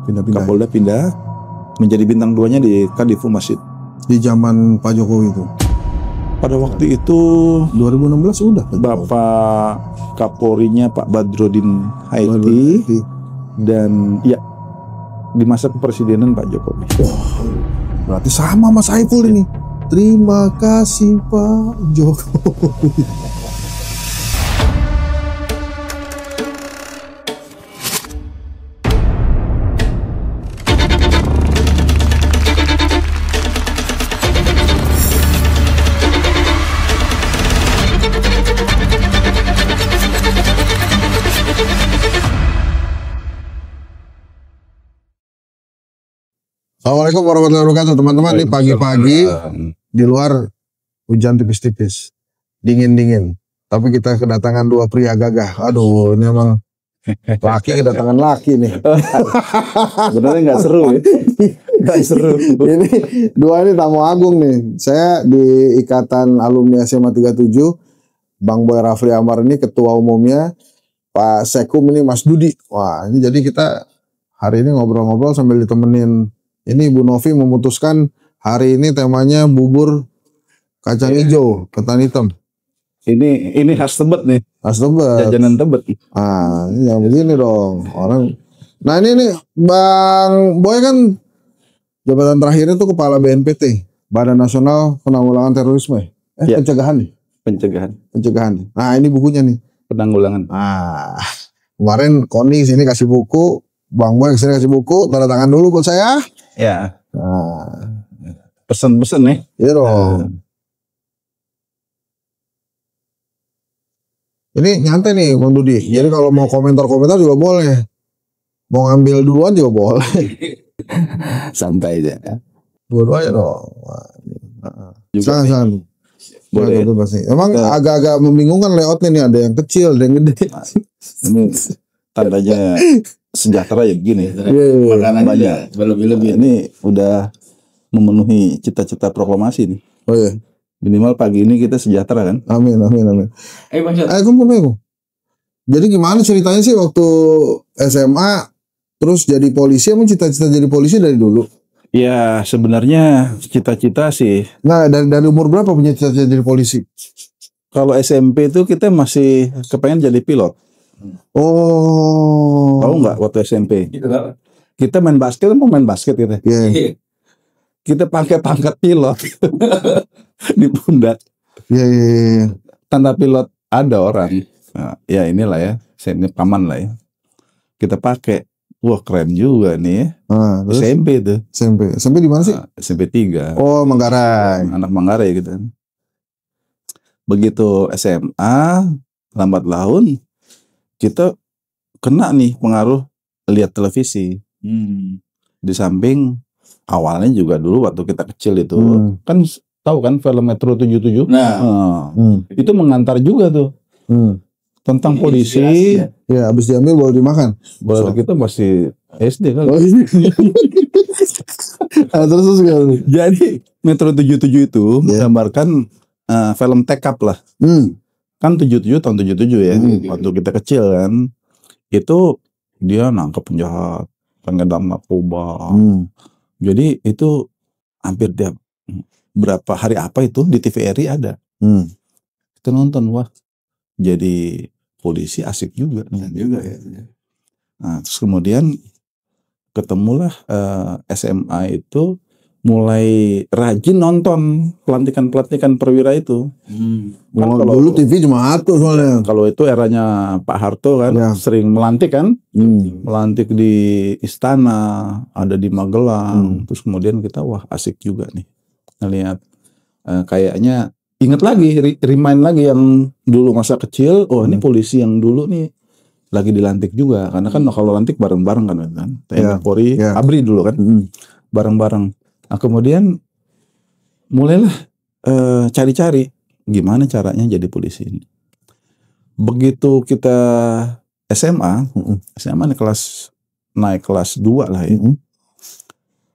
Pindah-pindah. Kapolda pindah menjadi bintang 2-nya di Kadif Humas itu. Di zaman Pak Jokowi itu. Pada waktu itu 2016 udah Pak Jokowi. Bapak Kapolrinya Pak Badrodin Haiti dan ya di masa kepresidenan Pak Jokowi. Berarti sama Mas Saiful ini. Terima kasih Pak Jokowi. Assalamualaikum warahmatullahi wabarakatuh teman-teman. Ini pagi-pagi di luar hujan tipis-tipis, dingin-dingin. Tapi kita kedatangan dua pria gagah. Aduh, ini emang laki kedatangan laki nih. Sebenarnya nggak seru ya. Nggak seru. Ini dua ini tamu agung nih. Saya di Ikatan Alumni SMA 37, Bang Boy Rafli Amar ini ketua umumnya, Pak Sekum ini Mas Dudi. Wah, ini jadi kita hari ini ngobrol-ngobrol sambil ditemenin. Ini Bu Novi memutuskan hari ini temanya bubur kacang hijau, ketan hitam. Ini khas Tebet nih. Khas Tebet. Jajanan Tebet. Ah, ini yang begini dong orang. Nah ini nih Bang Boy kan jabatan terakhirnya tuh kepala BNPT, Badan Nasional Penanggulangan Terorisme. Ya. Pencegahan nih. Pencegahan. Nah ini bukunya nih. Penanggulangan. Kemarin Koni sini kasih buku, Bang Boy kesini kasih buku, tanda tangan dulu buat saya. Ya. Nah, Pesen-pesen nih. iya dong. Ini nyantai nih Bang Dudi. Jadi kalau mau komentar-komentar juga boleh. Mau ngambil duluan juga boleh. Santai aja. Dua-duanya dong. Jangan. Boleh. Emang agak-agak membingungkan layoutnya nih. Ada yang kecil, ada yang gede. Ini tandanya sejahtera ya begini. Makanan banyak. Lebih-lebih. Ini udah memenuhi cita-cita proklamasi nih. Oh iya. Minimal pagi ini kita sejahtera kan? Amin. Bang Syed. Kumpul. Jadi gimana ceritanya sih waktu SMA terus jadi polisi? Emang cita-cita jadi polisi dari dulu? Ya sebenarnya cita-cita sih. Nah dari umur berapa punya cita-cita jadi polisi? Kalau SMP itu kita masih kepengen jadi pilot. Oh. Tahu nggak waktu SMP? Kita main basket kita. Iya. Kita pakai pangkat pilot di pundak. Iya. Tanda pilot ada orang. Nah, ya inilah ya, ini paman lah ya. Kita pakai. Wah keren juga nih ya. Terus SMP itu. SMP di mana sih? SMP 3. Oh Manggarai. Anak Manggarai gitu kan. Begitu SMA lambat laun kita kena nih pengaruh lihat televisi. Di samping awalnya juga dulu waktu kita kecil itu kan tahu kan film Metro 77. Itu mengantar juga tuh tentang polisi. Ya habis diambil baru dimakan. Baru kita masih SD kan. Oh, iya. Terus kan. Jadi Metro 77 itu menggambarkan film Tekap lah. Kan 77 tahun 77 ya. Waktu kita kecil kan. Itu dia nangkep penjahat, pengedar narkoba. Jadi itu hampir tiap berapa hari apa itu di TVRI ada. Kita nonton, wah jadi polisi asik juga. Ya. Nah, terus kemudian ketemulah SMA itu mulai rajin nonton pelantikan perwira itu. Kan kalau dulu TV cuma satu soalnya. Kalau itu eranya Pak Harto kan sering melantik kan, melantik di istana, ada di Magelang. Terus kemudian kita wah asik juga nih ngelihat. Kayaknya ingat lagi, remind lagi yang dulu masa kecil. Oh ini polisi yang dulu nih lagi dilantik juga, karena kan kalau lantik bareng-bareng kan, TNI Polri, ABRI dulu kan, bareng-bareng. Nah kemudian mulailah cari-cari gimana caranya jadi polisi ini. Begitu kita SMA naik kelas 2 lah ya.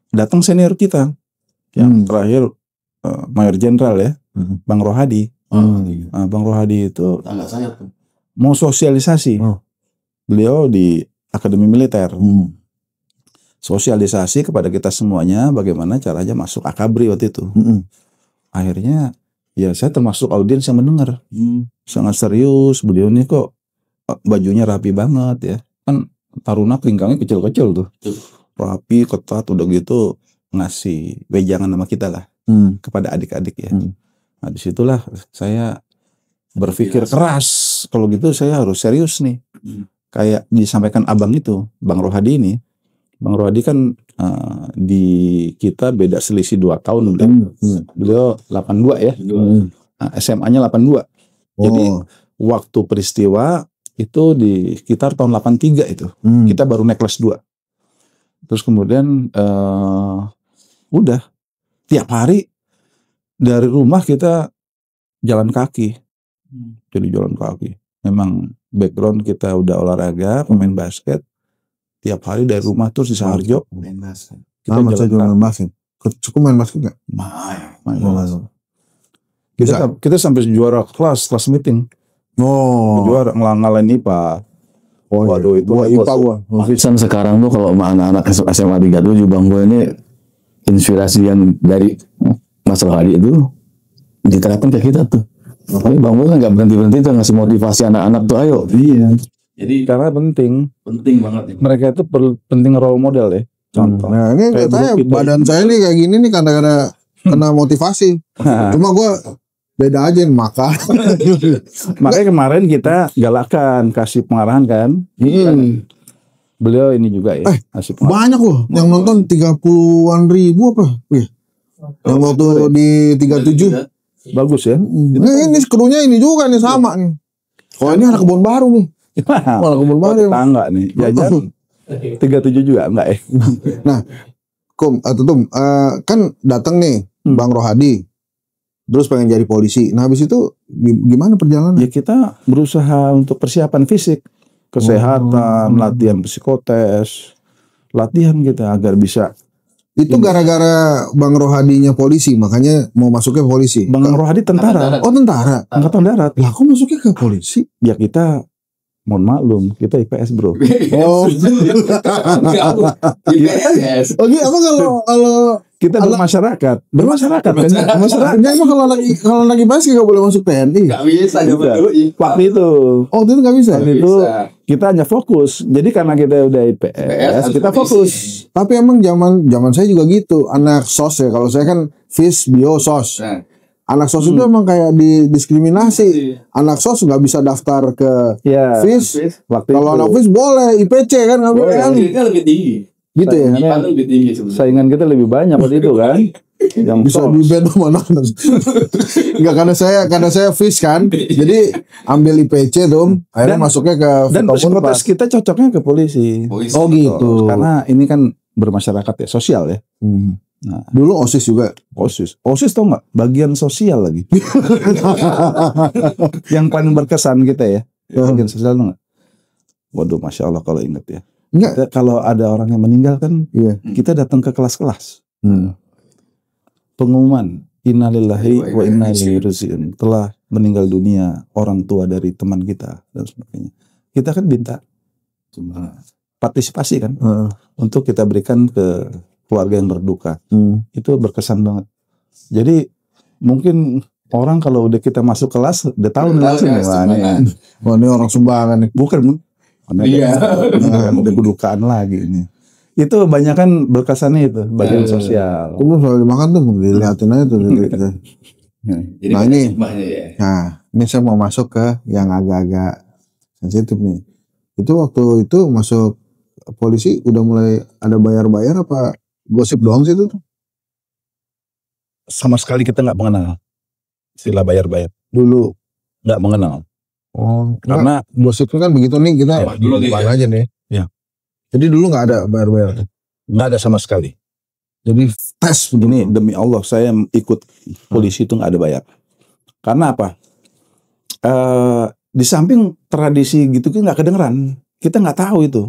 Datang senior kita yang terakhir Mayor Jenderal ya, Bang Rohadi. Bang Rohadi itu Tangga saya tuh. mau sosialisasi. Beliau di Akademi Militer. sosialisasi kepada kita semuanya bagaimana caranya masuk Akabri waktu itu. Akhirnya ya saya termasuk audiens yang mendengar. Sangat serius, beliau ini kok bajunya rapi banget ya. Kan taruna kelingkangnya kecil-kecil tuh. Rapi, ketat, udah gitu ngasih wejangan nama kita lah kepada adik-adik ya. Nah disitulah saya berpikir keras, kalau gitu saya harus serius nih. Kayak disampaikan abang itu, Bang Rohadi ini. Bang Rohadi kan di kita beda selisih 2 tahun beliau 82 ya. Nah, SMA-nya 82. Jadi waktu peristiwa itu di sekitar tahun 83 itu. Kita baru naik kelas 2. Terus kemudian udah tiap hari dari rumah kita jalan kaki. Jadi jalan kaki. Memang background kita udah olahraga, pemain basket. Tiap hari dari rumah terus di Saharjo. Main basket. Kita jalan main basket. Cukup main basket nggak? Main basket. Kita sampai juara kelas meeting. Juara ngalahin IPA. Waduh itu IPA gua. Vincent sekarang tuh kalau sama anak-anak SMA 37 Bang gue ini inspirasi yang dari Mas Rohadi itu diterapkan ke kita tuh. Makanya Bang gue kan nggak berhenti tuh ngasih motivasi anak-anak tuh ayo. Iya. Jadi Karena penting banget ya. mereka itu penting role model ya. Contoh. Nah ini Kayak saya badan saya nih kayak gini nih karena kena motivasi. Cuma gua beda aja makan. Makanya kemarin kita galakan kasih pengarahan kan. Beliau ini juga ya kasih pengarahan. Banyak loh yang nonton 30-an ribu apa? Yang waktu di 37. Bagus ya. Ini krunya ini juga nih sama nih. Oh ini anak kebun baru nih. Malah kebun baru. Tetangga nih. Jajan 37 juga enggak ya? Nah, Tum, kan datang nih Bang Rohadi. Terus pengen jadi polisi. Nah habis itu gimana perjalanan? Ya kita berusaha untuk persiapan fisik, kesehatan, latihan psikotes, latihan kita agar bisa. Itu gara-gara Bang Rohadinya polisi, makanya mau masuknya polisi. Bang Rohadi tentara. Oh tentara. Angkatan darat. Lah kok masuknya ke polisi? Ya kita mohon maklum, kita IPS bro. Oh. Yes. Oke, apa kalau Kita bermasyarakat kan? Enggak, emang kalau lagi basket nggak boleh masuk TNI? Gak bisa. Waktu itu. Oh itu nggak bisa. Waktu itu kita hanya fokus. Jadi karena kita udah IPS, kita fokus. Tapi emang zaman saya juga gitu. Anak sos ya. Kalau saya kan FIS, bio, sos. Anak sos itu emang kayak didiskriminasi. Anak sos nggak bisa daftar ke FIS. Kalau anak FIS boleh IPC kan ngambil kan. Kan lebih tinggi. Gitu ya. IPA lebih tinggi sebenarnya. Saingan kita lebih banyak waktu itu kan. Yang Bisa sos. di band sama anak-anak. Enggak karena saya FIS kan. Jadi ambil IPC tuh. Akhirnya masuknya ke Dan psikotes kita cocoknya ke polisi. Oh gitu. Karena ini kan bermasyarakat ya, sosial ya. Nah, Dulu OSIS juga. OSIS tau nggak? Bagian sosial lagi. Yang paling berkesan kita ya. Bagian sosial nggak? Waduh, masya Allah kalau inget ya. Enggak. Kalau ada orang yang meninggal kan, kita datang ke kelas-kelas. Pengumuman, innalillahi wa inna ilaihi raji'un, telah meninggal dunia orang tua dari teman kita dan sebagainya. Kita kan minta cuma partisipasi kan, untuk kita berikan ke keluarga yang berduka. Itu berkesan banget. Jadi mungkin orang kalau udah kita masuk kelas udah tahu nih langsung nih, Wah ini orang sumbangan nih. bukan ada kedukaan lagi ini. Itu banyak kan berkesannya itu bagian sosial. Itu selalu dimakan tuh, dilihatin aja tuh. Jadi Nah, ini. ya. Nah ini saya mau masuk ke yang agak-agak sensitif nih. Itu waktu itu masuk polisi udah mulai ada bayar-bayar apa gosip doang sih itu? Sama sekali kita nggak mengenal istilah bayar-bayar. Dulu. Nggak mengenal. Oh, Karena gosipnya kan begitu nih kita dulu gitu gimana aja nih. Ya. Jadi dulu nggak ada bayar-bayar. nggak ada sama sekali. Jadi tes Begini, demi Allah saya ikut polisi itu nggak ada bayar. Karena apa? Di samping tradisi gitu kan nggak kedengeran. Kita nggak tahu itu.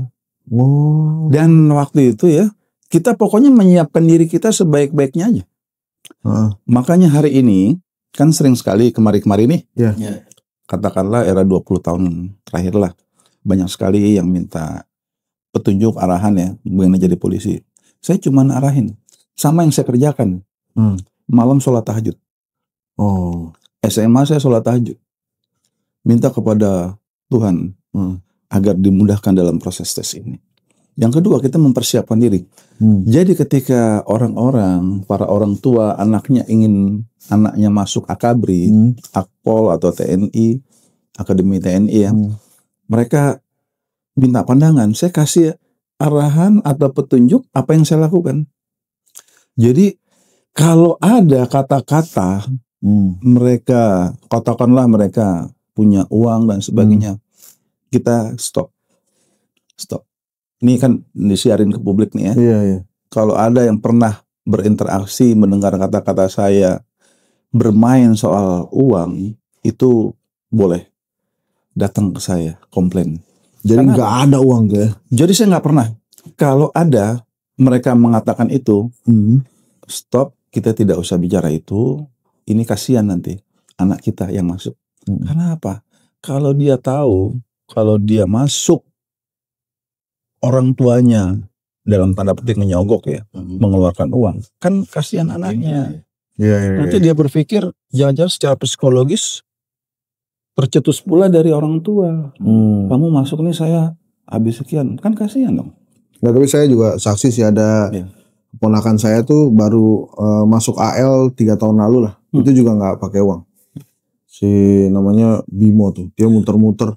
Oh. Dan waktu itu ya, kita pokoknya menyiapkan diri kita sebaik-baiknya aja. Makanya hari ini kan sering sekali kemarin-kemarin nih. Ya. Katakanlah era 20 tahun terakhir lah. Banyak sekali yang minta petunjuk arahan ya, bagaimana jadi polisi. Saya cuma arahin, sama yang saya kerjakan. Malam sholat tahajud. Oh. SMA saya sholat tahajud. Minta kepada Tuhan agar dimudahkan dalam proses tes ini. Yang kedua, kita mempersiapkan diri. Jadi ketika para orang tua anaknya ingin anaknya masuk Akabri, Akpol atau TNI, Akademi TNI ya, mereka minta pandangan. Saya kasih arahan atau petunjuk apa yang saya lakukan. Jadi kalau ada kata-kata mereka, katakanlah mereka punya uang dan sebagainya, kita stop. Ini kan disiarin ke publik nih ya. Iya. Kalau ada yang pernah berinteraksi mendengar kata-kata saya bermain soal uang, itu boleh datang ke saya komplain. Jadi nggak ada uang ya? Jadi saya nggak pernah. Kalau ada mereka mengatakan itu, stop, kita tidak usah bicara itu. Ini kasihan nanti anak kita yang masuk. Karena apa? Kalau dia tahu, kalau dia masuk, orang tuanya dalam tanda petik menyogok ya, mengeluarkan uang, kan kasihan anaknya. Nanti dia berpikir jangan-jangan secara psikologis tercetus pula dari orang tua. Kamu masuk nih saya habis sekian, kan kasihan dong. Nah, tapi saya juga saksi sih ada ponakan saya tuh baru masuk AL 3 tahun lalu lah. Itu juga nggak pakai uang. Si namanya Bimo tuh, dia muter-muter.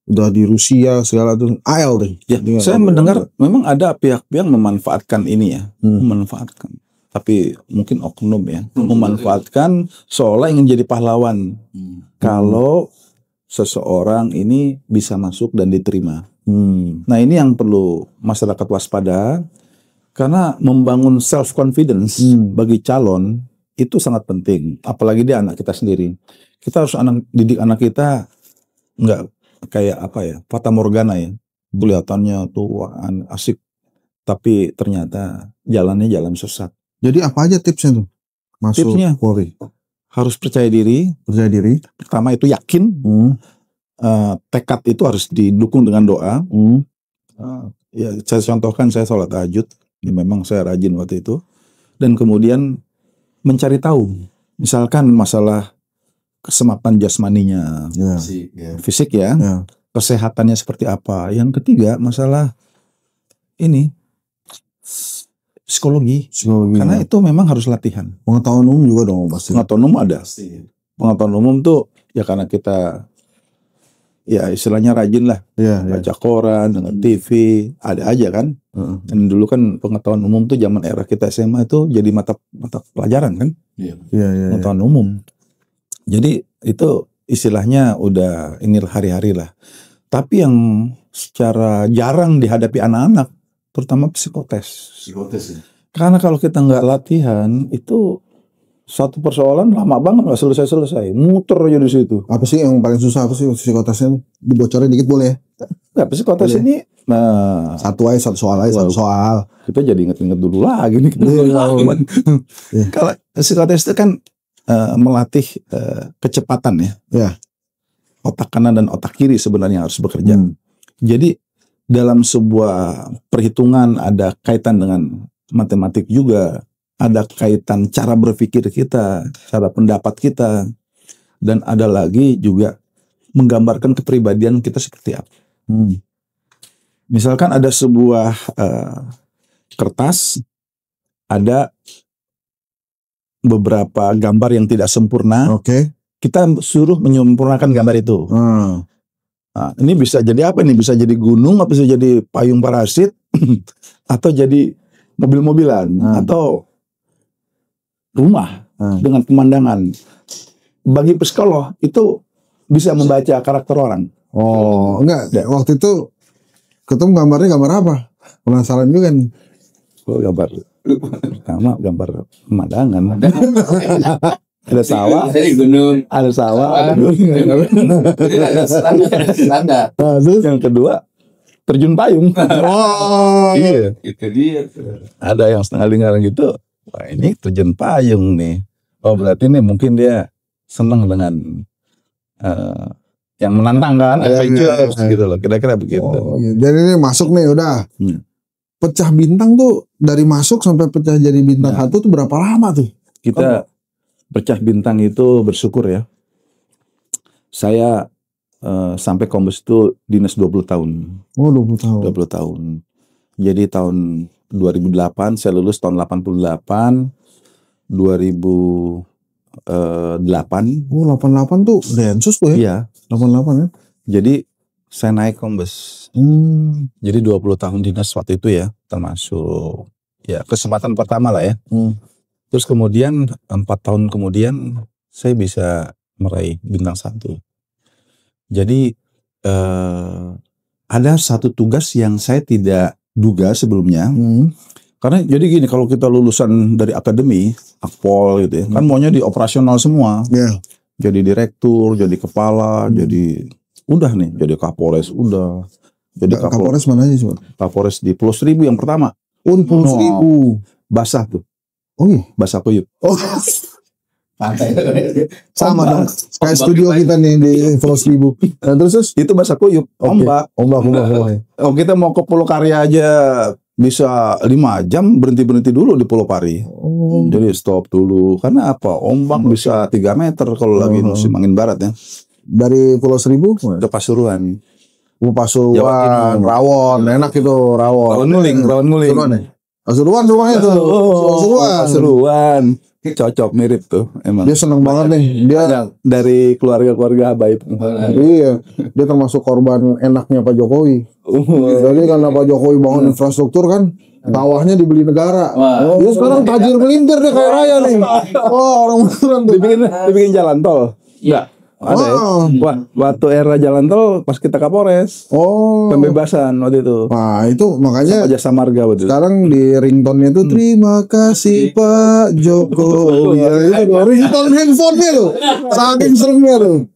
Udah di Rusia segala tuh AL tuh. Ya, saya mendengar memang ada pihak-pihak memanfaatkan ini ya, memanfaatkan. Tapi mungkin oknum ya, memanfaatkan seolah ingin jadi pahlawan. Kalau seseorang ini bisa masuk dan diterima. Nah ini yang perlu masyarakat waspada, karena membangun self confidence bagi calon itu sangat penting. Apalagi dia anak kita sendiri. Kita harus didik anak kita nggak kayak apa ya, fata morgana ya, kelihatannya tuh asik, tapi ternyata jalannya jalan sesat. Jadi apa aja tipsnya tuh? Masuk tipsnya Polri. Harus percaya diri. Pertama itu yakin. Tekad itu harus didukung dengan doa. Ya saya contohkan, saya sholat tahajud. Ya, memang saya rajin waktu itu. Dan kemudian mencari tahu. Misalkan masalah kesemapan jasmaninya, fisik ya, kesehatannya seperti apa. Yang ketiga masalah ini psikologi. Karena itu memang harus latihan. Pengetahuan umum juga dong pasti. Pengetahuan umum ada. Pengetahuan umum tuh ya karena kita ya istilahnya rajin lah, baca koran, dengan TV, ada aja kan. Dan dulu kan pengetahuan umum tuh zaman era kita SMA itu jadi mata pelajaran kan. Pengetahuan umum. Jadi itu istilahnya udah ini hari-hari lah. Tapi yang secara jarang dihadapi anak-anak, terutama psikotes. Karena kalau kita nggak latihan, itu satu persoalan lama banget nggak selesai. Muter aja di situ. Apa sih yang paling susah, apa sih psikotesnya? Dibocorin dikit boleh ya? Nggak, psikotes ini, satu soal. Kita jadi inget-inget dulu lagi nih. Kalau psikotes itu kan melatih kecepatan ya. Otak kanan dan otak kiri sebenarnya harus bekerja. Jadi dalam sebuah perhitungan ada kaitan dengan matematik juga, ada kaitan cara berpikir kita, cara pendapat kita, dan ada lagi juga menggambarkan kepribadian kita seperti apa. Misalkan ada sebuah kertas, ada beberapa gambar yang tidak sempurna. Kita suruh menyempurnakan gambar itu. Nah, ini bisa jadi apa nih? Bisa jadi gunung, atau bisa jadi payung parasit, atau jadi mobil-mobilan, atau rumah dengan pemandangan. Bagi psikolog itu bisa membaca karakter orang. Enggak. Waktu itu ketemu gambar apa? Penasaran juga nih. Gambar pertama gambar pemandangan. Ada sawah, ada standar. Terus yang kedua terjun payung. Iya, itu dia. Ada yang setengah lingkaran gitu. Wah, ini terjun payung nih. Oh, berarti nih mungkin dia senang dengan yang menantang kan, adventure gitu loh, kira-kira begitu. Oh, iya. Jadi ini masuk nih udah. Pecah bintang tuh dari masuk sampai pecah jadi bintang satu tuh berapa lama tuh? Kita pecah bintang itu bersyukur ya. Saya sampai Kombes itu dinas 20 tahun. Oh, 20 tahun. 20 tahun. Jadi tahun 2008 saya lulus tahun 88, 2008. Oh, 88 tuh Densus tuh ya? Iya. 88 ya? Jadi saya naik Kombes. Jadi 20 tahun dinas waktu itu ya, termasuk ya kesempatan pertama lah ya. Terus kemudian 4 tahun kemudian saya bisa meraih bintang 1. Jadi ada satu tugas yang saya tidak duga sebelumnya. Karena jadi gini, kalau kita lulusan dari akademi, Akpol gitu ya, kan maunya di operasional semua. Jadi direktur, jadi kepala, jadi udah nih, jadi Kapolres udah. Jadi Kapolres mana aja coba? Kapolres di Pulau Seribu yang pertama. Oh, di Pulau Seribu. Basah tuh. Oh iya? Basah Kuyup. Oh. Pantai. Sama dong. Kayak studio kita nih di Pulau Seribu. Nah, terus? Itu Basah Kuyup. Ombak. Ombak. Oh, kita mau ke Pulau Karya aja bisa 5 jam, berhenti dulu di Pulau Pari. Jadi stop dulu. Karena apa? Ombak bisa 3 meter kalau lagi musim angin barat ya. Dari Pulau Seribu ke Pasuruan. Pasuruan, Rawon, enak itu Rawon. Rawon Nguling. Pasuruan rumahnya tuh. Pasuruan. Cocok, mirip tuh emang. Dia seneng banget nih. Dia dari keluarga Habaib. Iya, dia termasuk korban enaknya Pak Jokowi. Jadi karena Pak Jokowi bangun infrastruktur kan, sawahnya dibeli negara. Dia sekarang tajir melintir deh kayak raya nih. Oh, orang beneran tuh. Dibikin jalan tol. Iya. Ada ya? Wah, waktu era jalan tol pas kita Kapolres. Pembebasan waktu itu. Nah, itu makanya Jasa Marga waktu itu. sekarang di ringtone-nya tuh terima kasih Pak Jokowi. Ya, itu ringtone handphone-nya tuh. Saking seringnya tuh.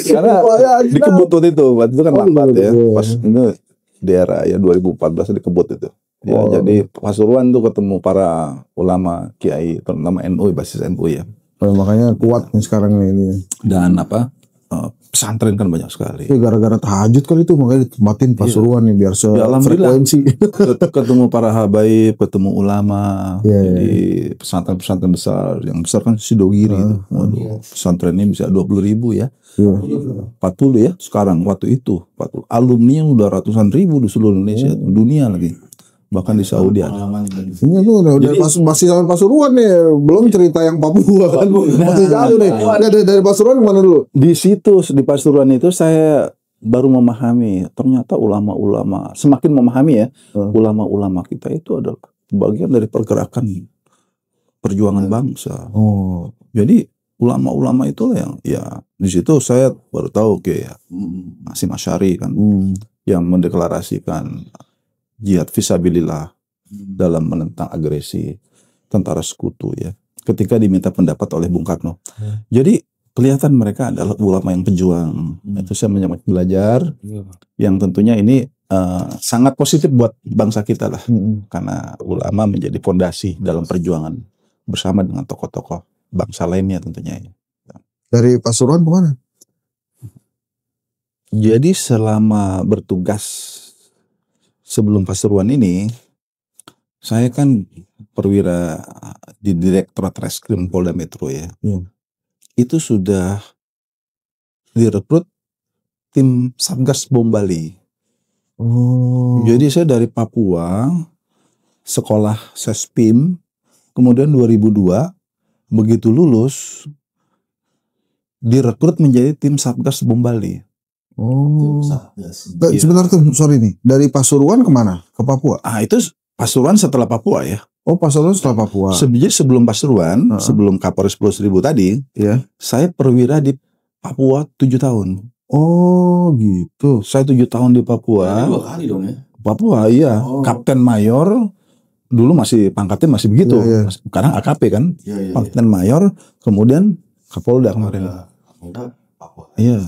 Karena dikebut waktu itu kan lambat ya. Pas itu di era ya 2014 dikebut itu. Ya, jadi Pasuruan tuh ketemu para ulama kiai terutama NU, basis NU ya. Makanya kuat nih sekarang ini. Dan pesantren kan banyak sekali. Gara-gara tahajud kali itu makanya ditempatin Pasuruan nih biar sefrekuensi. Ketemu para habaib, ketemu ulama. Jadi pesantren-pesantren besar, yang besar kan Sidogiri itu. Waduh, pesantren ini bisa 20.000 ya. 40 ya sekarang, waktu itu 40. Alumni yang udah ratusan ribu di seluruh Indonesia, dunia lagi. Bahkan di Saudi ada. Ini tuh udah masih sama Pasuruan nih, belum cerita yang Papua kan. Masih jauh nih. Dari Pasuruan kemana dulu? Di situ di Pasuruan itu saya baru memahami ternyata ulama-ulama, semakin memahami ya, ulama-ulama kita itu adalah bagian dari pergerakan perjuangan bangsa. Jadi ulama-ulama itulah yang ya di situ saya baru tahu kayak Hasyim Asy'ari kan yang mendeklarasikan jihad fisabilillah dalam menentang agresi tentara sekutu ya. Ketika diminta pendapat oleh Bung Karno. Jadi kelihatan mereka adalah ulama yang pejuang. Itu saya banyak belajar. Yang tentunya ini sangat positif buat bangsa kita lah. Karena ulama menjadi fondasi dalam perjuangan bersama dengan tokoh-tokoh bangsa lainnya tentunya. Dari Pasuruan kemana? Jadi selama bertugas sebelum Pasuruan ini, saya kan perwira di Direktorat Reskrim Polda Metro ya. Itu sudah direkrut tim Satgas Bom Bali. Jadi saya dari Papua, sekolah Sespim, kemudian 2002, begitu lulus, direkrut menjadi tim Satgas Bom Bali. Sebentar tuh, sorry nih. Dari Pasuruan kemana? Ke Papua? Itu Pasuruan setelah Papua ya. Oh, Pasuruan setelah Papua. Sebelum Pasuruan, sebelum Kapolres Pulau Seribu tadi, saya perwira di Papua 7 tahun. Oh, gitu. Saya 7 tahun di Papua. 2 kali dong ya. Papua, iya. Kapten Mayor, dulu masih pangkatnya masih begitu. Sekarang AKP kan. Kapten Mayor, kemudian Kapolda kemarin. Iya.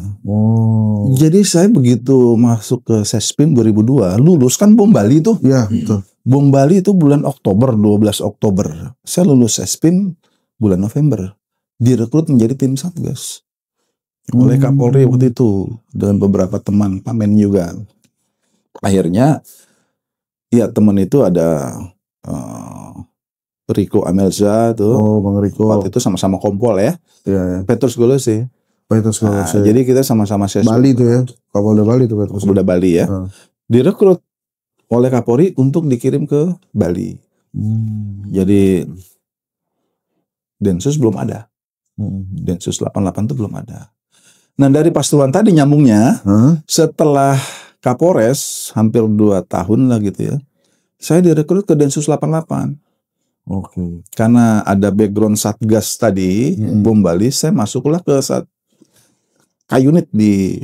Jadi saya begitu masuk ke Sespim 2002, lulus kan Bom Bali tuh. Iya, betul. Bom Bali itu bulan Oktober, 12 Oktober. Saya lulus Sespim bulan November. Direkrut menjadi tim Satgas. oleh Kapolri waktu itu dengan beberapa teman, Pak Men juga. Akhirnya ya teman itu ada Riko Amelza tuh. Oh, Bang Riko. Waktu itu sama-sama kompol ya. Iya. Petrus Golose. Jadi kita sama-sama Bali tuh ya. Kapolda Bali tuh Petrus. Kapolda Bali ya. Direkrut oleh Kapolri untuk dikirim ke Bali. Jadi Densus belum ada. Densus 88 itu belum ada. Nah dari Pasuruan tadi nyambungnya, setelah Kapolres hampir 2 tahun lah gitu ya, saya direkrut ke Densus 88. Oke. Karena ada background Satgas tadi, bom Bali, saya masuklah ke K-unit di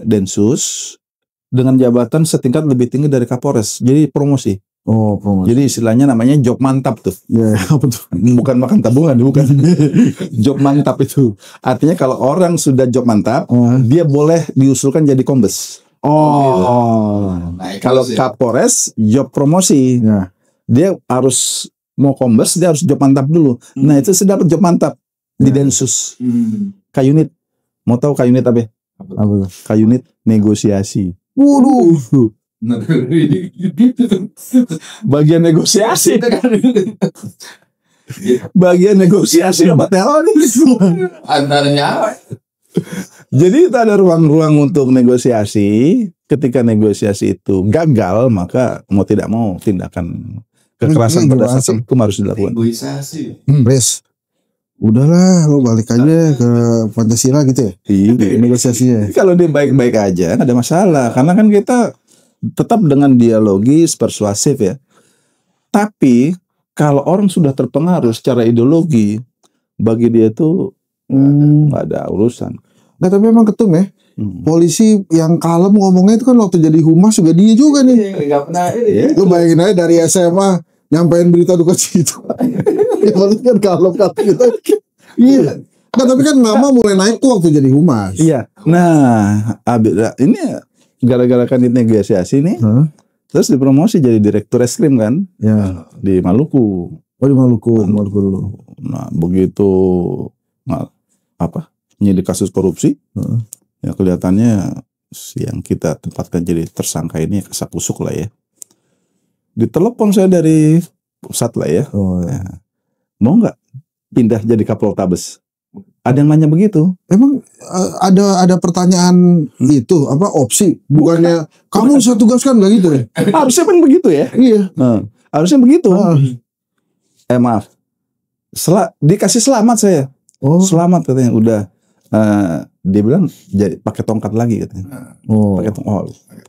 Densus dengan jabatan setingkat lebih tinggi dari Kapolres. Jadi promosi. Oh, promosi. Jadi istilahnya namanya job mantap tuh. Ya, apa tuh? Bukan makan tabungan, bukan. Job mantap itu. Artinya kalau orang sudah job mantap, dia boleh diusulkan jadi kombes. Kalau Kapolres, job promosi. Ya. Dia harus mau kombes, dia harus job mantap dulu. Nah itu sudah dapat job mantap di Densus. K-unit. Mau tahu K-unit apa? Apa tuh? K-unit negosiasi. Waduh. Bagian negosiasi. Bagian negosiasi sama teroris. Antaranya. Jadi itu ada ruang-ruang untuk negosiasi. Ketika negosiasi itu gagal, maka mau tidak mau tindakan kekerasan berdasarkan hukum harus dilakukan. Negosiasi. Res. Udahlah, lo balik aja ke Pancasila gitu ya. Iya. Negosiasinya. Kalau dia baik-baik aja, nggak ada masalah. Karena kan kita tetap dengan dialogis, persuasif ya. Tapi kalau orang sudah terpengaruh secara ideologi, bagi dia itu nggak ada urusan. Nah tapi memang ketum ya, polisi yang kalem ngomongnya itu kan waktu jadi humas juga dia juga nih. Nggak pernah ini. Lu bayangin aja dari SMA nyampein berita duka cita. Ya maksudnya kan kalem kata gitu. Iya. Nah tapi kan nama mulai naik tuh waktu jadi humas. Iya. Nah, ini gara-gara kan negosiasi nih, terus dipromosi jadi direktur reskrim kan, ya di Maluku. Oh di Maluku dulu. Nah begitu nyidik kasus korupsi, ya kelihatannya yang kita tempatkan jadi tersangka ini kasakusuk lah ya. Ditelepon saya dari pusat lah ya, mau nggak pindah jadi Kapoltabes? Ada yang nanya begitu. Emang ada pertanyaan itu apa opsi? Bukannya kamu saya tugaskan nggak gitu ya? Harusnya kan begitu ya. Iya. Harusnya begitu. Maaf. Dikasih selamat saya. Oh. Selamat katanya. Udah. Dia bilang jadi pakai tongkat lagi katanya. Pakai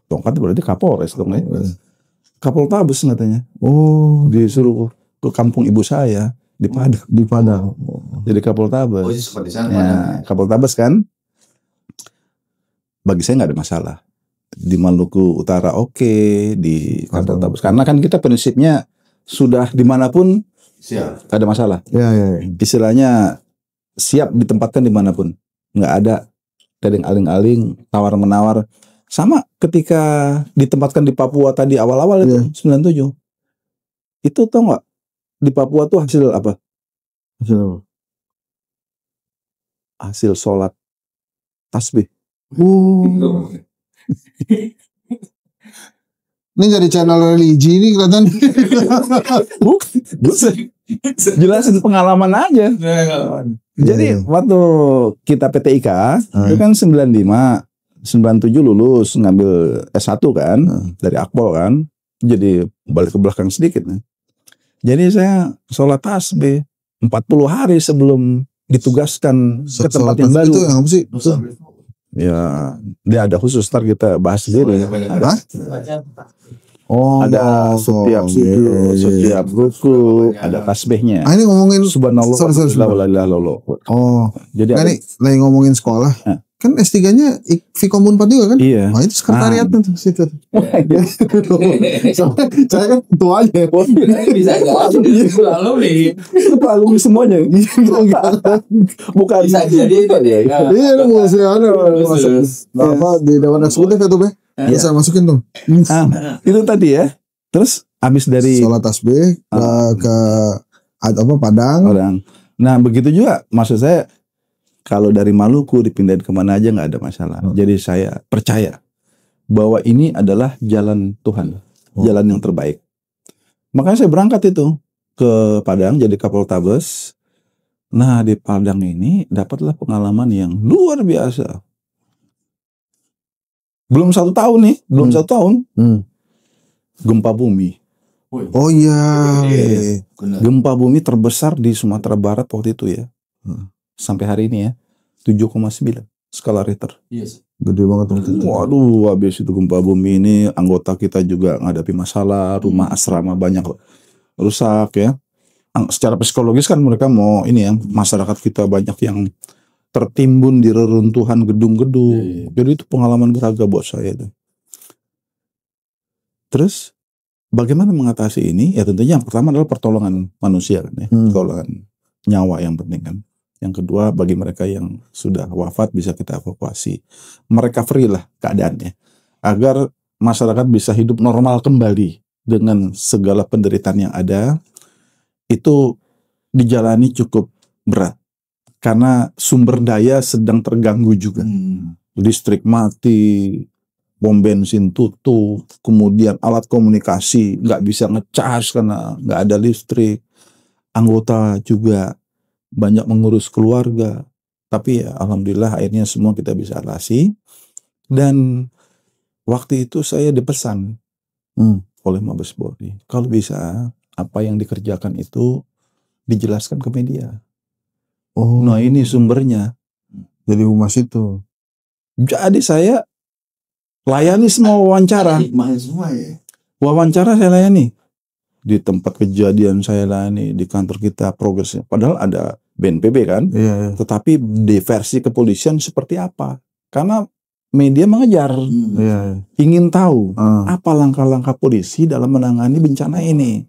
tongkat berarti Kapolres dong ya. Kapoltabes katanya. Disuruh ke kampung ibu saya. Di Padang. Jadi Kapoltabes. Oh, seperti sana. Ya, Kapoltabes kan. Bagi saya nggak ada masalah. Di Maluku Utara oke, di Kapoltabes. Karena kan kita prinsipnya sudah dimanapun siap. ada masalah. Ya. Istilahnya siap ditempatkan dimanapun. Nggak ada dari aling-aling, tawar-menawar. Sama ketika ditempatkan di Papua tadi awal-awal itu 97. Itu tau nggak? Di Papua tuh hasil apa? Hasil sholat tasbih. Ini jadi channel religi ini kelihatan. Jelasin pengalaman aja. Jadi waktu kita PTIK itu kan 95, 97 lulus ngambil S1 kan dari Akpol kan. Jadi balik ke belakang sedikit nih. Jadi saya sholat tasbih 40 hari sebelum ditugaskan ke tempat yang baru. Itu yang apa sih? Ya, dia ada khusus, ntar kita bahas sendiri. Ada setiap ruku, ada tasbihnya. Ini ngomongin Subhanallah. Jadi ini lagi ngomongin sekolah. Kan S3-nya Vkom Unpad juga kan? Iya. Itu sekretariatnya tuh situ. Saya kan ketuanya. Bisa alumni. Itu alumni semuanya. Bukan. Bisa jadi itu ya. Iya, masih ada apa di Dewan Eksekutif itu Be? Bisa masukin tuh. Itu tadi ya. Terus habis dari sholat tasbih ke Padang. Nah begitu juga maksud saya Kalau dari Maluku dipindahin kemana aja nggak ada masalah. Jadi saya percaya bahwa ini adalah jalan Tuhan, jalan yang terbaik. Makanya saya berangkat itu ke Padang jadi Kapoltabes. Nah di Padang ini dapatlah pengalaman yang luar biasa. Belum 1 tahun nih, belum 1 tahun. Gempa bumi. Oh iya. Gempa bumi terbesar di Sumatera Barat waktu itu ya. Sampai hari ini ya. 7,9 skala Richter. Yes. Gede banget waktu itu. Waduh, habis itu gempa bumi ini anggota kita juga menghadapi masalah, rumah asrama banyak rusak ya. Secara psikologis kan mereka mau ini ya, masyarakat kita banyak yang tertimbun di reruntuhan gedung-gedung. Jadi itu pengalaman berharga buat saya itu. Terus bagaimana mengatasi ini? Ya tentunya yang pertama adalah pertolongan manusia kan ya, pertolongan nyawa yang penting kan. Yang kedua bagi mereka yang sudah wafat bisa kita evakuasi, merecovery lah keadaannya, agar masyarakat bisa hidup normal kembali dengan segala penderitaan yang ada. Itu dijalani cukup berat karena sumber daya sedang terganggu juga, listrik mati, pom bensin tutup, kemudian alat komunikasi nggak bisa ngecas karena nggak ada listrik, anggota juga banyak mengurus keluarga, tapi ya alhamdulillah akhirnya semua kita bisa atasi. Dan waktu itu saya dipesan oleh Mabes Polri, kalau bisa apa yang dikerjakan itu dijelaskan ke media. Nah ini sumbernya. Jadi humas itu. Jadi saya layani semua wawancara. Semua ya. Wawancara saya layani. Di tempat kejadian saya layani, di kantor kita progresnya. Padahal ada BNPB kan. Iya. Tetapi di versi kepolisian seperti apa? Karena media mengejar. Iya. Ingin tahu apa langkah-langkah polisi dalam menangani bencana ini.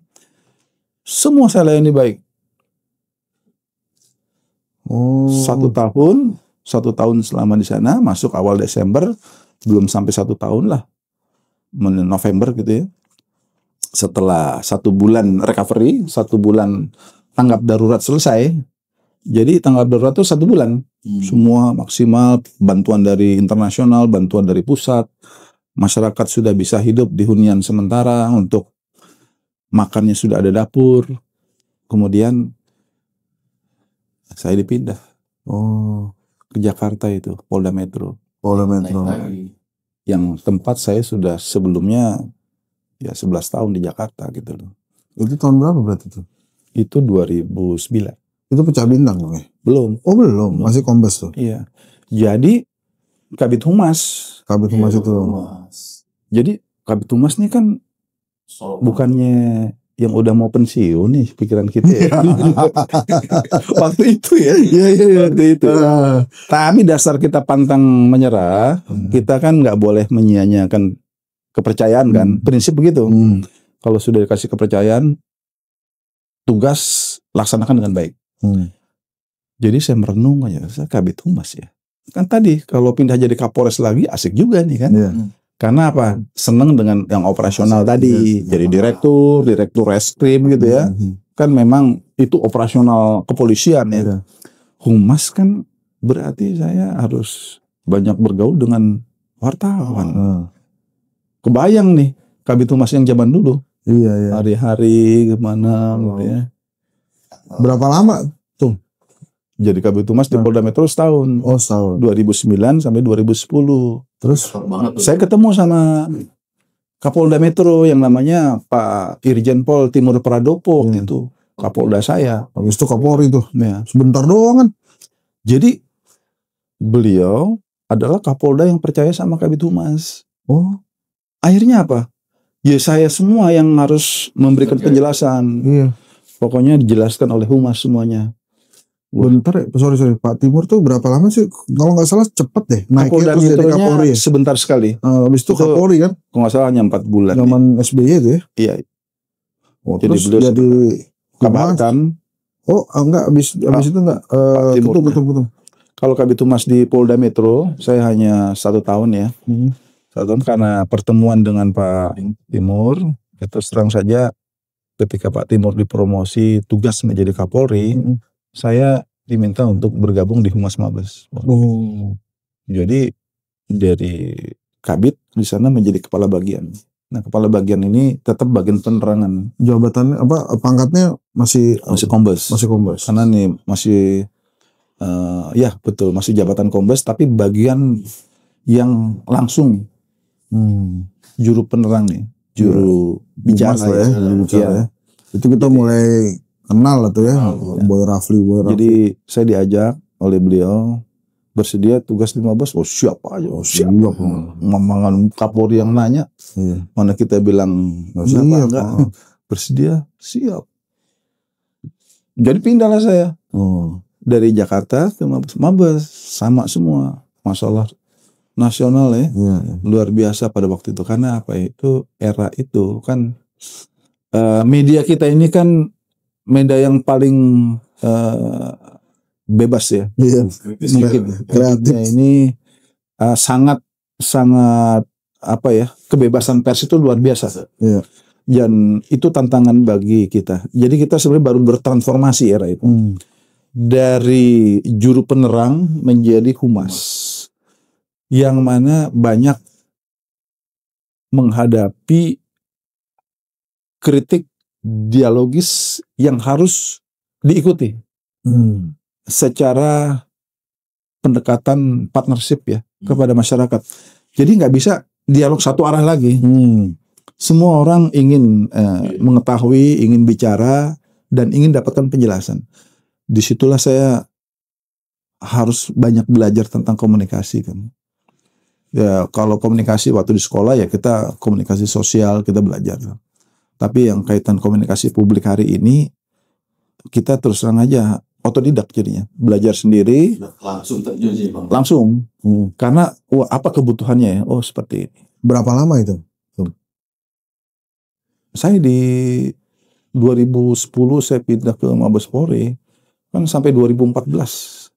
Semua saya layani baik. 1 tahun selama di sana, masuk awal Desember, belum sampai 1 tahun lah, November gitu ya. Setelah 1 bulan recovery, 1 bulan tanggap darurat selesai. Jadi tanggap darurat itu 1 bulan, semua maksimal, bantuan dari internasional, bantuan dari pusat, masyarakat sudah bisa hidup di hunian sementara, untuk makannya sudah ada dapur. Kemudian saya dipindah ke Jakarta itu, Polda Metro. Yang tempat saya sudah sebelumnya ya 11 tahun di Jakarta gitu loh. Itu tahun berapa berarti itu? Itu 2009. Itu pecah bintang dong ya? Belum. Oh belum, masih kombes tuh. Iya. Jadi Kabid Humas. Kabid Humas itu. Jadi Kabid Humas nih kan bukannya yang udah mau pensiun nih pikiran kita ya. Waktu itu ya. Iya. Waktu itu. Tapi dasar kita pantang menyerah, kita kan nggak boleh menyia-nyiakan kepercayaan kan. Prinsip begitu. Kalau sudah dikasih kepercayaan, tugas laksanakan dengan baik. Jadi saya merenung aja, saya Kabid Humas ya. Kan tadi kalau pindah jadi Kapolres lagi asik juga nih kan. Karena apa? Seneng dengan yang operasional tadi. Jadi direktur reskrim gitu ya. Kan memang itu operasional kepolisian ya. Humas kan berarti saya harus banyak bergaul dengan wartawan. Kebayang nih Kabid Humas yang zaman dulu. Iya. Hari-hari kemana gitu ya. Berapa lama tuh? Jadi Kabid Humas di Polda Metro setahun. Oh setahun. 2009 sampai 2010. Terus saya ketemu sama Kapolda Metro yang namanya Pak Irjen Pol Timur Pradopo itu Kapolda saya. Habis itu Kapolri tuh. Ya. Sebentar doang kan. Jadi beliau adalah Kapolda yang percaya sama Kabid Humas. Akhirnya apa? Ya saya semua yang harus memberikan penjelasan. Iya. Pokoknya dijelaskan oleh Humas semuanya. Bentar ya, sorry Pak Timur tuh berapa lama sih? Kalau nggak salah cepet deh naiknya terus jadi Kapolri. Sebentar sekali. Habis itu Kapolri kan? Kalau nggak salah hanya 4 bulan. Zaman SBY itu ya? Iya. Jadi terus jadi Kabatan. Enggak, habis itu enggak. Betul. Kalau Kabid Humas di Polda Metro, saya hanya 1 tahun ya. 1 tahun karena pertemuan dengan Pak Timur. Terus terang saja ketika Pak Timur dipromosi tugas menjadi Kapolri, saya diminta untuk bergabung di Humas Mabes. Jadi dari Kabid di sana menjadi kepala bagian. Nah, kepala bagian ini tetap bagian penerangan. Jabatannya apa? Pangkatnya masih Kombes. Masih kombes. Karena nih masih ya betul masih jabatan kombes, tapi bagian yang langsung juru penerang nih, juru bicara Humas lah ya, juru bicara ya. Itu kita mulai kenal lah tuh ya, Boy Rafli. Jadi saya diajak oleh beliau, bersedia tugas di Mabes. Oh siapa aja, siap. Mamangan Kapolri yang nanya, mana kita bilang enggak. Bersedia, siap. Jadi pindahlah saya dari Jakarta ke Mabes, sama semua masalah nasional ya, luar biasa pada waktu itu. Karena apa itu era itu kan media kita ini kan media yang paling bebas ya, mungkin kreatifnya ini sangat apa ya, kebebasan pers itu luar biasa. Dan itu tantangan bagi kita. Jadi kita sebenarnya baru bertransformasi era itu dari juru penerang menjadi humas, yang mana banyak menghadapi kritik dialogis yang harus diikuti secara pendekatan partnership ya kepada masyarakat. Jadi nggak bisa dialog satu arah lagi. Semua orang ingin mengetahui, ingin bicara, dan ingin dapatkan penjelasan. Disitulah saya harus banyak belajar tentang komunikasi kan. Ya kalau komunikasi waktu di sekolah ya kita komunikasi sosial kita belajar. Tapi yang kaitan komunikasi publik hari ini kita terus terang aja otodidak jadinya, belajar sendiri, langsung terjun sih Bang. Langsung. Karena apa kebutuhannya ya? Oh seperti ini. Berapa lama itu? Saya di 2010 saya pindah ke Mabes Polri kan sampai 2014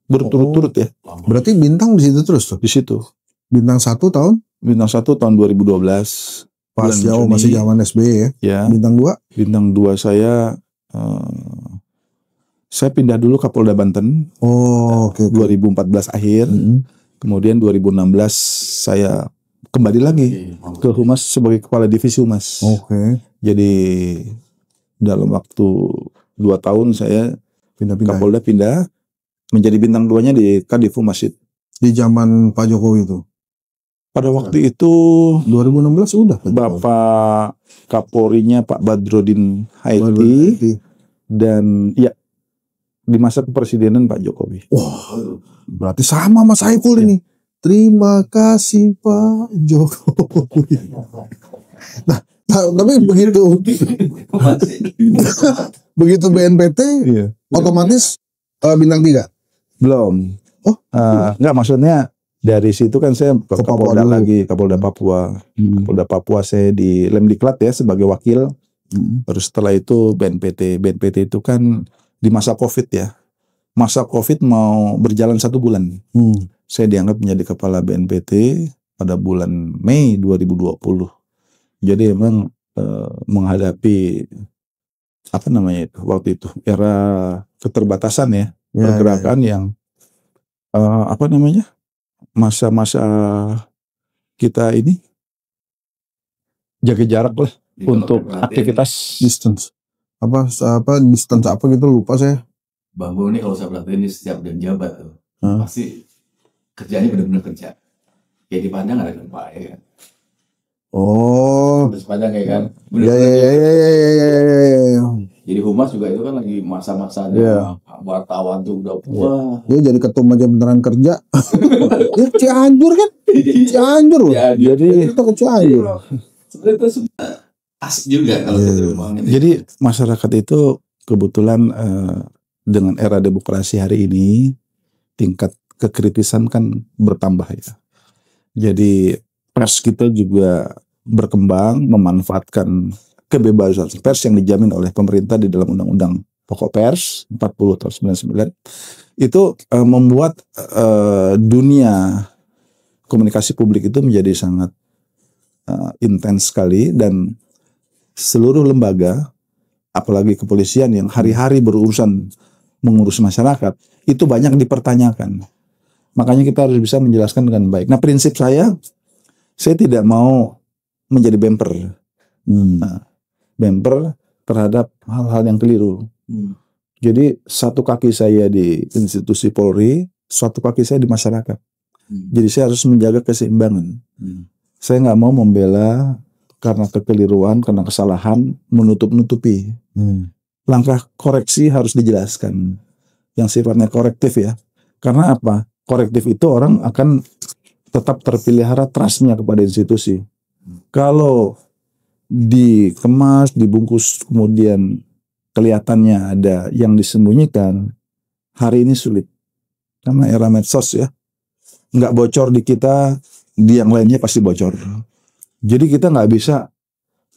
berturut-turut ya. Berarti bintang di situ terus tuh? Di situ. Bintang 1 tahun? Bintang 1 tahun 2012. Pas jauh masih zaman SBY ya. Ya. Bintang 2? Bintang 2 saya pindah dulu Kapolda Banten. Oh, oke. 2014 akhir. Kemudian 2016 saya kembali lagi ke Humas sebagai kepala divisi Humas. Oke. Jadi dalam waktu 2 tahun saya pindah-pindah. Kapolda pindah menjadi bintang 2-nya di Kadif Humas itu. Di zaman Pak Jokowi itu. Pada waktu itu 2016 udah Bapak Kapolrinya Pak Badrodin Haiti dan ya di masa kepresidenan Pak Jokowi. Wah, berarti sama Mas Saiful ini. Terima kasih Pak Jokowi. Nah, tapi begitu BNPT otomatis bintang 3? Belum. Enggak, maksudnya dari situ kan saya ke Kapolda lagi, Kapolda Papua. Kapolda Papua saya di Lemdiklat ya sebagai wakil. Terus setelah itu BNPT. BNPT itu kan di masa Covid ya. Masa Covid mau berjalan 1 bulan. Saya dianggap menjadi kepala BNPT pada bulan Mei 2020. Jadi memang menghadapi apa namanya itu waktu itu era keterbatasan ya, pergerakan yang apa namanya masa-masa kita ini jaga jarak lah untuk aktivitas distance. Apa distance apa gitu lupa saya. Bang Bo ini kalau saya perhatiin setiap dan jabat tuh pasti kerjanya benar-benar kerja. Kayak dipandang ada gempa ya kan. Oh. Sepanjang ya kan. Ya. Jadi Humas juga itu kan lagi masa-masanya wartawan tuh udah wah. Dia jadi ketum aja beneran kerja. Ya Cianjur kan? Cianjur loh. Ya, jadi kita ke Cianjur. Sebenarnya itu asik juga kalau kita ngomongin. Jadi masyarakat itu kebetulan dengan era demokrasi hari ini tingkat kekritisan kan bertambah ya. Jadi pers kita juga berkembang memanfaatkan kebebasan pers yang dijamin oleh pemerintah di dalam Undang-Undang Pokok Pers 40 tahun 99 itu membuat dunia komunikasi publik itu menjadi sangat intens sekali dan seluruh lembaga apalagi kepolisian yang hari-hari berurusan mengurus masyarakat, itu banyak dipertanyakan. Makanya kita harus bisa menjelaskan dengan baik. Nah, prinsip saya tidak mau menjadi bemper. Nah, bemper terhadap hal-hal yang keliru. Jadi satu kaki saya di institusi Polri, satu kaki saya di masyarakat. Jadi saya harus menjaga keseimbangan. Saya nggak mau membela karena kekeliruan, karena kesalahan, menutup-nutupi. Langkah koreksi harus dijelaskan. Yang sifatnya korektif ya. Karena apa? Korektif itu orang akan tetap terpelihara trust-nya kepada institusi. Kalau dikemas, dibungkus, kemudian kelihatannya ada yang disembunyikan, hari ini sulit. Karena era medsos ya. Nggak bocor di kita, di yang lainnya pasti bocor. Jadi kita nggak bisa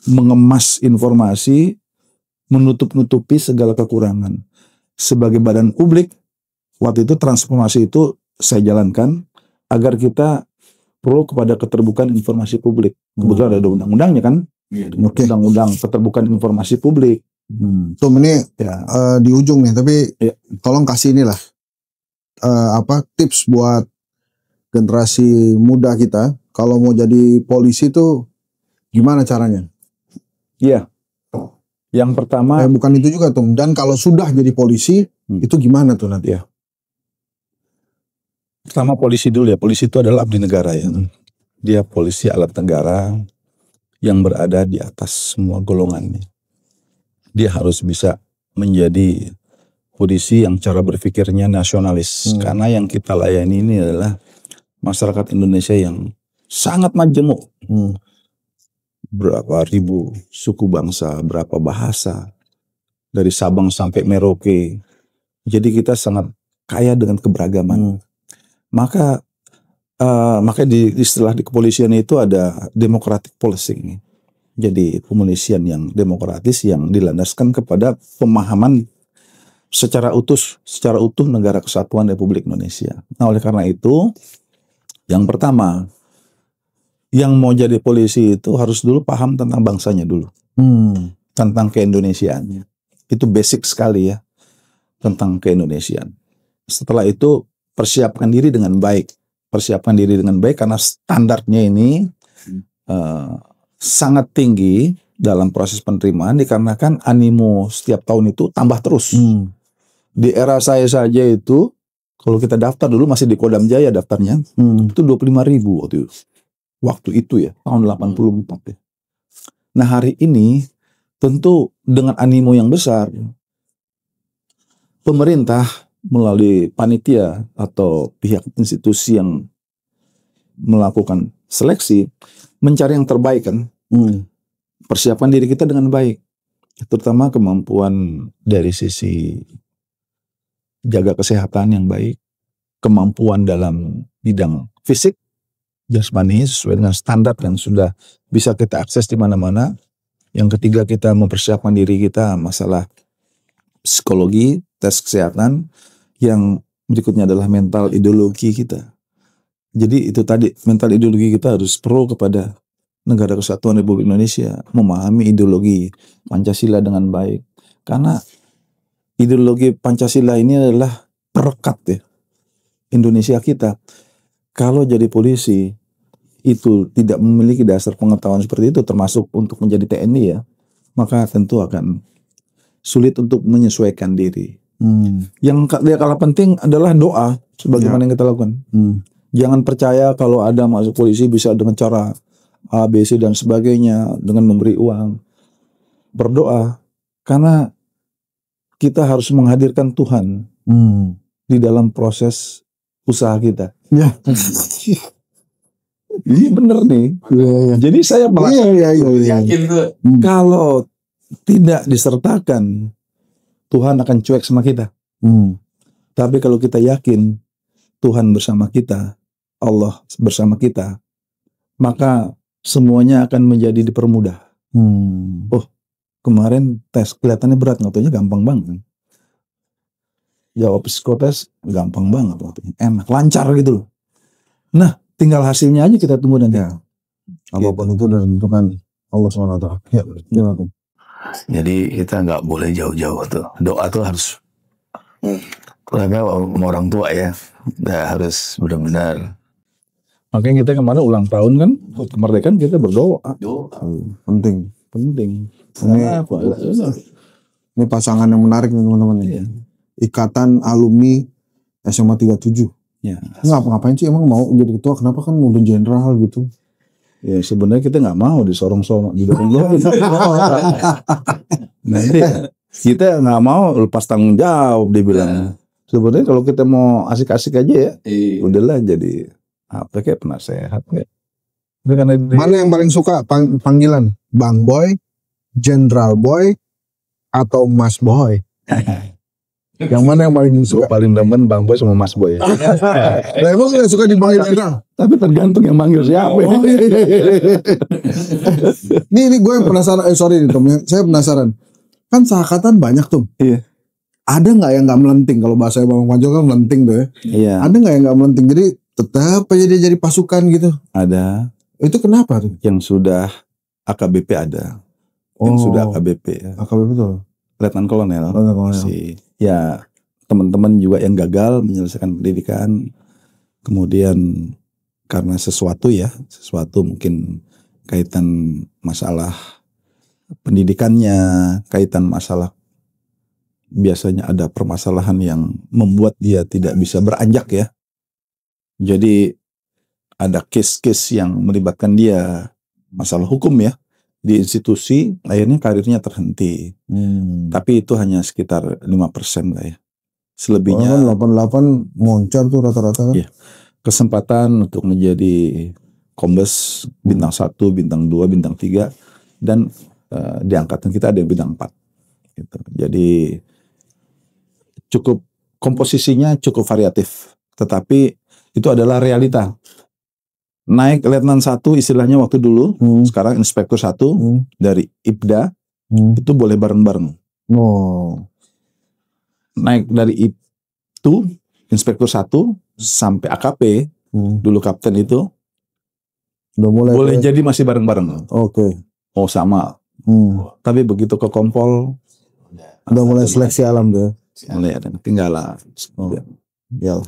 mengemas informasi, menutup-nutupi segala kekurangan. Sebagai badan publik, waktu itu transformasi itu saya jalankan agar kita pro kepada keterbukaan informasi publik. Kebetulan ada undang-undangnya kan, undang-undang keterbukaan informasi publik. Tuh ini ya. Di ujung nih, tapi tolong kasih inilah tips buat generasi muda kita kalau mau jadi polisi tuh gimana caranya? Iya. Yang pertama bukan itu juga tuh. Dan kalau sudah jadi polisi itu gimana tuh nanti? Ya. Pertama polisi dulu ya. Polisi itu adalah abdi negara ya. Dia polisi alat negara yang berada di atas semua golongannya. Dia harus bisa menjadi polisi yang cara berpikirnya nasionalis. Karena yang kita layani ini adalah masyarakat Indonesia yang sangat majemuk. Berapa ribu suku bangsa, berapa bahasa, dari Sabang sampai Merauke. Jadi kita sangat kaya dengan keberagaman. Maka di istilah di kepolisian itu ada democratic policing. Jadi kepolisian yang demokratis yang dilandaskan kepada pemahaman secara utuh negara kesatuan Republik Indonesia. Nah, oleh karena itu, yang pertama, yang mau jadi polisi itu harus dulu paham tentang bangsanya dulu. Tentang keindonesiaannya. Itu basic sekali ya. Tentang keindonesiaan. Setelah itu persiapkan diri dengan baik. Persiapkan diri dengan baik karena standarnya ini sangat tinggi dalam proses penerimaan dikarenakan animo setiap tahun itu tambah terus. Di era saya saja itu, kalau kita daftar dulu masih di Kodam Jaya daftarnya, itu 25.000 waktu itu. Waktu itu ya, tahun 84 ya. Nah hari ini, tentu dengan animo yang besar, pemerintah melalui panitia atau pihak institusi yang melakukan seleksi, mencari yang terbaik kan. Persiapkan diri kita dengan baik. Terutama kemampuan dari sisi jaga kesehatan yang baik, kemampuan dalam bidang fisik, jasmani sesuai dengan standar dan sudah bisa kita akses di mana-mana. Yang ketiga, kita mempersiapkan diri kita masalah psikologi, tes kesehatan. Yang berikutnya adalah mental ideologi kita. Jadi itu tadi, mental ideologi kita harus pro kepada negara kesatuan Republik Indonesia, memahami ideologi Pancasila dengan baik. Karena ideologi Pancasila ini adalah perekat ya Indonesia kita. Kalau jadi polisi itu tidak memiliki dasar pengetahuan seperti itu, termasuk untuk menjadi TNI ya, maka tentu akan sulit untuk menyesuaikan diri. Yang kalah penting adalah doa, sebagaimana yang kita lakukan. Jangan percaya kalau ada masuk polisi bisa dengan cara A, B, C dan sebagainya, dengan memberi uang. Berdoa, karena kita harus menghadirkan Tuhan di dalam proses usaha kita. Ya. Ini bener nih. Jadi saya yakin tuh. Kalau tidak disertakan, Tuhan akan cuek sama kita. Tapi kalau kita yakin Tuhan bersama kita, Allah bersama kita, maka semuanya akan menjadi dipermudah. Oh, kemarin tes kelihatannya berat, nggak taunya gampang banget. Jawab psikotes gampang banget, enak, lancar gitu loh. Nah, tinggal hasilnya aja kita tunggu nanti. Ya. Apapun itu sudah ditentukan Allah SWT. Ya, Jadi kita nggak boleh jauh-jauh tuh. Doa tuh harus keluarga sama orang tua ya, udah harus benar-benar. Makanya kita kemarin ulang tahun kan, kemerdekaan kita berdoa. Penting. Ini pasangan yang menarik nih teman-teman nih. Ikatan Alumni SMA 37. Ya. Ngapain sih emang mau jadi ketua? Kenapa kan udah jenderal gitu? Ya sebenarnya kita nggak mau disorong-sorong didorong. Nanti kita nggak mau lepas tanggung jawab dibilang. Sebenarnya kalau kita mau asik-asik aja ya, udahlah jadi apa kayak penasehat kayak. Mana yang paling suka panggilan? Bang Boy, General Boy, atau Mas Boy? Yang mana yang paling suka? Paling demen Bang Boy sama Mas Boy. Nah, emang gak suka dipanggil General? Tapi tergantung yang manggil siapa. Ini gue yang penasaran. Sorry nih Tom, saya penasaran. Kan seangkatan banyak tuh. Iya. Ada nggak yang nggak melenting? Kalau bahasa Bang Panjo kan melenting tuh ya. Iya. Ada nggak yang nggak melenting? Jadi tetap aja dia jadi pasukan gitu. Ada. Itu kenapa tuh? Yang sudah AKBP ada. Yang sudah AKBP ya. AKBP tuh. Letnan Kolonel. Ya teman-teman juga yang gagal menyelesaikan pendidikan. Kemudian karena sesuatu mungkin kaitan masalah pendidikannya, kaitan masalah biasanya ada permasalahan yang membuat dia tidak bisa beranjak ya. Jadi ada case-case yang melibatkan dia masalah hukum ya di institusi, akhirnya karirnya terhenti. Tapi itu hanya sekitar 5% lah ya. Selebihnya 88 moncar tuh rata-rata kan. Iya. Kesempatan untuk menjadi kombes bintang 1, bintang 2, bintang 3 dan di angkatan kita ada yang bintang 4 gitu. Jadi cukup komposisinya cukup variatif, tetapi itu adalah realita. Naik letnan 1 istilahnya waktu dulu, sekarang inspektur 1 dari IPDA itu boleh bareng-bareng. Naik dari itu inspektur 1 sampai AKP dulu kapten itu udah mulai boleh jadi masih bareng-bareng. Oke. Oh sama. Tapi begitu ke Kompol udah mulai seleksi alam tuh. Mulai ada ketinggalan. Ya.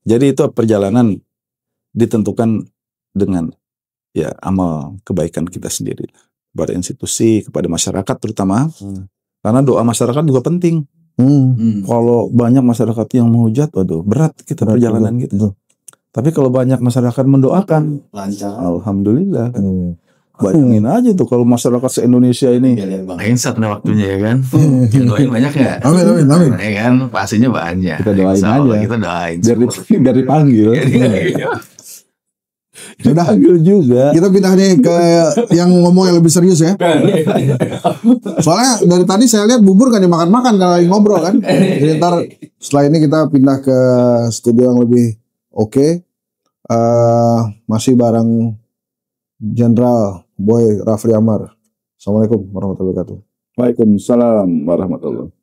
Jadi itu perjalanan ditentukan dengan ya amal kebaikan kita sendiri kepada institusi, kepada masyarakat terutama. Karena doa masyarakat juga penting. Kalau banyak masyarakat yang menghujat, waduh berat kita perjalanan gitu. Tapi kalau banyak masyarakat mendoakan, lancar. Alhamdulillah. Bayangin aja tuh kalau masyarakat se-Indonesia ini. Bang Hensat nih waktunya ya kan. Yang doain banyak ya. Amin. Ya kan, pastinya banyak. Kita doain aja. Kita doain. Dari panggil. Sudah panggil juga. Kita pindah nih ke yang ngomong yang lebih serius ya. Soalnya dari tadi saya lihat bubur kan dimakan-makan kalau lagi ngobrol kan. Jadi ntar setelah ini kita pindah ke studio yang lebih oke. Masih bareng Jenderal Boy Rafli Amar. Assalamualaikum warahmatullahi wabarakatuh. Waalaikumsalam warahmatullahi wabarakatuh.